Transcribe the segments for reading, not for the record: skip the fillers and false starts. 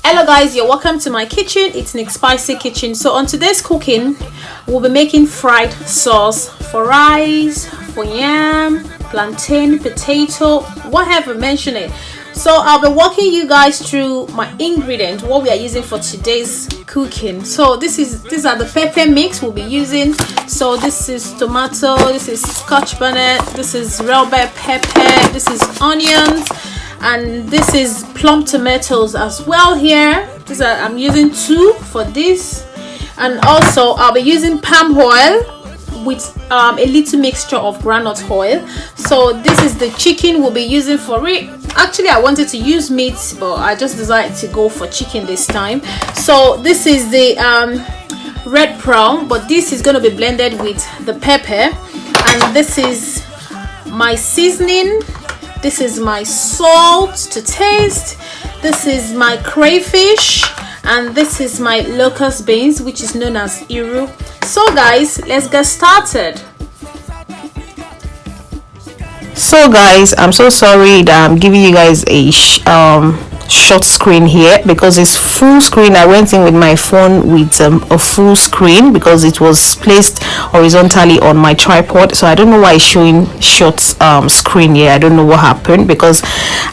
Hello guys, you're welcome to my kitchen. It's Nikspicykitchen. So on today's cooking, we'll be making fried sauce for rice, for yam, plantain, potato, whatever, mention it. So I'll be walking you guys through my ingredients, what we are using for today's cooking. So these are the pepper mix we'll be using. So this is tomato, this is scotch bonnet, this is red bell pepper, this is onions, and this is plum tomatoes as well. Here I'm using 2 for this, and also I'll be using palm oil with a little mixture of groundnut oil. So this is the chicken we'll be using for it. Actually I wanted to use meat, but I just decided to go for chicken this time. So this is the red prawn, but this is going to be blended with the pepper, and this is my seasoning. This is my salt to taste. This is my crayfish, and this is my locust beans, which is known as iru. So guys, let's get started. So guys, I'm so sorry that I'm giving you guys a short screen here because it's full screen. I went in with my phone with a full screen because it was placed horizontally on my tripod, so I don't know why it's showing short screen here. I don't know what happened, because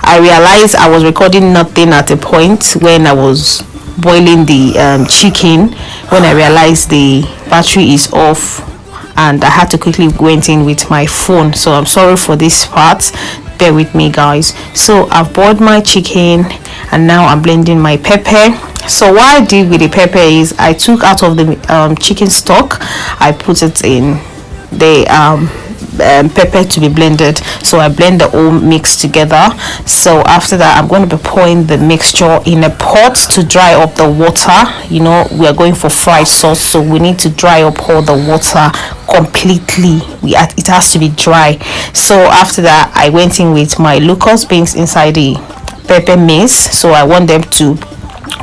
I realized I was recording nothing at a point when I was boiling the chicken, when I realized the battery is off, and I had to quickly go in with my phone. So I'm sorry for this part, bear with me guys. So I've boiled my chicken and now I'm blending my pepper. So what I did with the pepper is I took out of the chicken stock, I put it in the pepper to be blended. So I blend the whole mix together. So after that I'm going to be pouring the mixture in a pot to dry up the water. You know, we are going for fried sauce, so we need to dry up all the water completely. It has to be dry. So after that I went in with my locust beans inside the pepper mix. So I want them to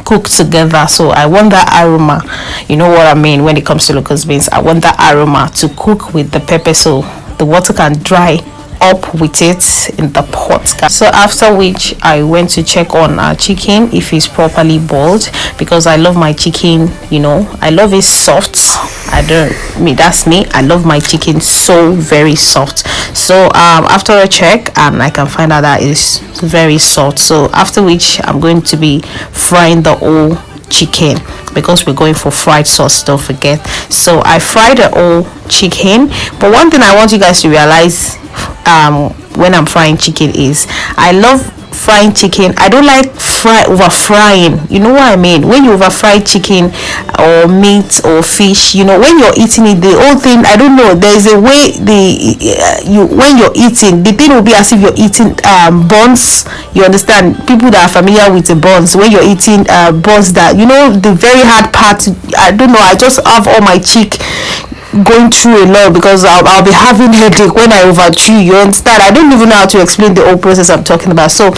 cook together. So I want that aroma, you know what I mean, when it comes to locust beans. I want that aroma to cook with the pepper, so the water can dry up with it in the pot. So after which I went to check on our chicken if it's properly boiled, because I love my chicken, you know, I love it soft. That's me, I love my chicken so very soft. So after a check, and I can find out that it's very soft. So after which I'm going to be frying the whole chicken, because we're going for fried sauce, don't forget. So I fried the whole chicken, but one thing I want you guys to realize when I'm frying chicken is I love frying chicken. I don't like over frying, you know what I mean. When you over fry chicken or meat or fish, you know, when you're eating it, the whole thing, I don't know, there's a way when you're eating, the thing will be as if you're eating buns. You understand? People that are familiar with the buns, when you're eating buns, that, you know, the very hard part, I don't know, I just have all my cheek going through a lot, because I'll be having headache when I overchew. You understand? I don't even know how to explain the whole process I'm talking about. So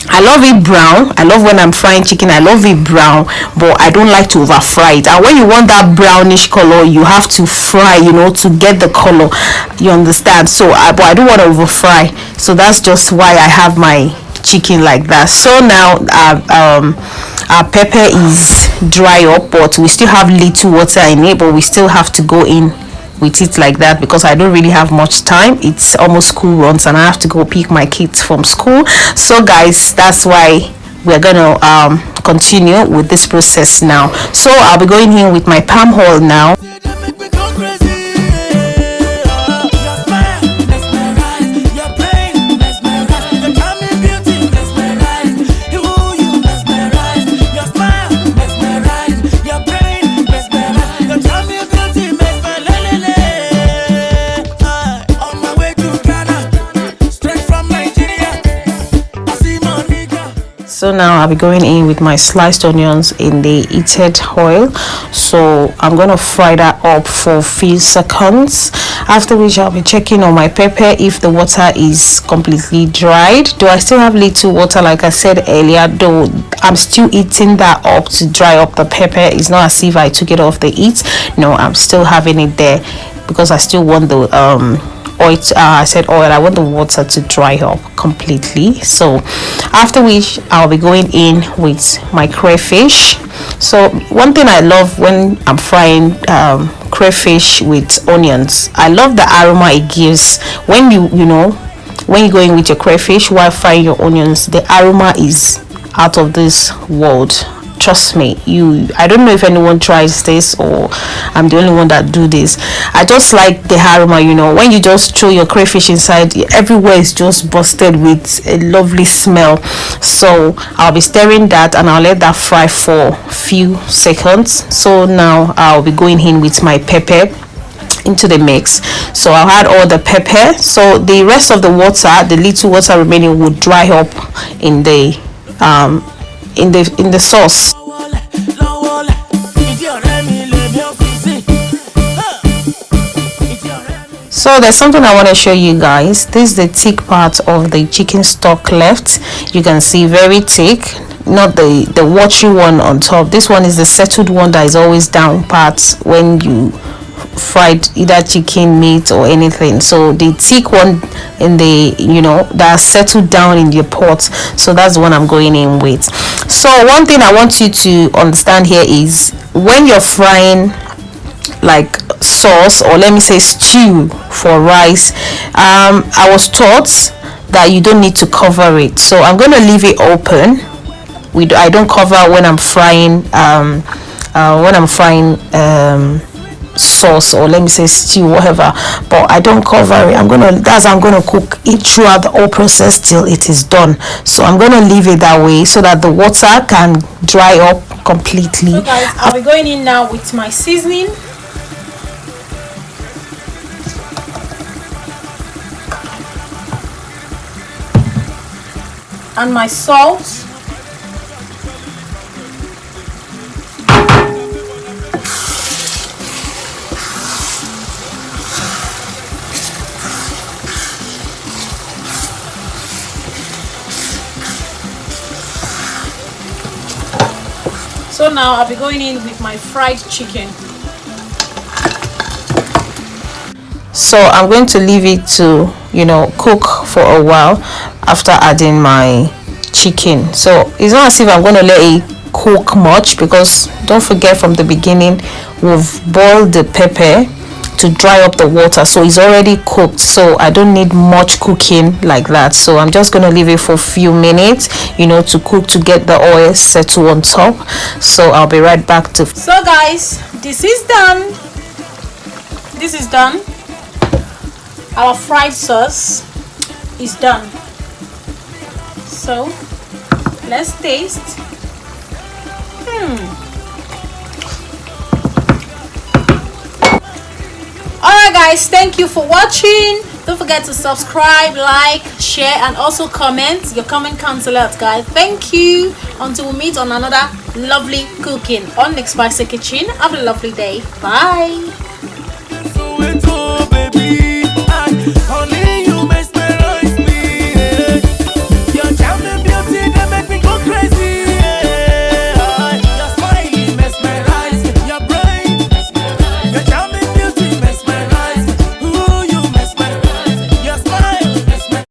I love it brown. I love when I'm frying chicken, I love it brown, but I don't like to over fry it. And when you want that brownish color, you have to fry, you know, to get the color, you understand. So but I don't want to over fry, so that's just why I have my chicken like that. So now our pepper is dry up, but we still have little water in it, but we still have to go in with it like that because I don't really have much time. It's almost school runs and I have to go pick my kids from school. So guys, that's why we're gonna continue with this process now. So I'll be going in with my palm oil now. So now I'll be going in with my sliced onions in the heated oil. So I'm going to fry that up for a few seconds, after which I'll be checking on my pepper if the water is completely dried. Do I still have little water, like I said earlier, though I'm still eating that up to dry up the pepper. It's not as if I took it off the heat. No, I'm still having it there because I still want the oil, I said oil, I want the water to dry up completely. So after which I'll be going in with my crayfish. So one thing I love when I'm frying crayfish with onions, I love the aroma it gives when you know, when you go in with your crayfish while frying your onions. The aroma is out of this world. Trust me. I don't know if anyone tries this or I'm the only one that do this. I just like the aroma, you know, when you just throw your crayfish inside, everywhere is just busted with a lovely smell. So I'll be stirring that and I'll let that fry for a few seconds. So now I'll be going in with my pepper into the mix. So I'll add all the pepper. So the rest of the water, the little water remaining, will dry up in the sauce. So there's something I want to show you guys. This is the thick part of the chicken stock left. You can see very thick, not the watery one on top. This one is the settled one that is always down part when you fried either chicken, meat or anything. So the thick one in the, you know, that settled down in your pot, so that's the one I'm going in with. So one thing I want you to understand here is when you're frying like sauce, or let me say stew for rice, I was taught that you don't need to cover it. So I'm going to leave it open. I don't cover when I'm frying sauce, or let me say stew, whatever, but I don't cover it. I'm gonna cook it throughout the whole process till it is done. So I'm gonna leave it that way so that the water can dry up completely. So guys, I'll be going in now with my seasoning. And my salt. So now I'll be going in with my fried chicken. So I'm going to leave it to, you know, cook for a while after adding my chicken. So it's not as if I'm going to let it cook much, because don't forget from the beginning we've boiled the pepper to dry up the water, so it's already cooked. So I don't need much cooking like that. So I'm just going to leave it for a few minutes, you know, to cook, to get the oil settled on top. So I'll be right back to. So guys, this is done. This is done. Our fried sauce is done. So let's taste. Alright guys, thank you for watching. Don't forget to subscribe, like, share, and also comment. Your comment counts a lot, guys. Thank you. Until we meet on another lovely cooking on Nikspicykitchen. Have a lovely day. Bye.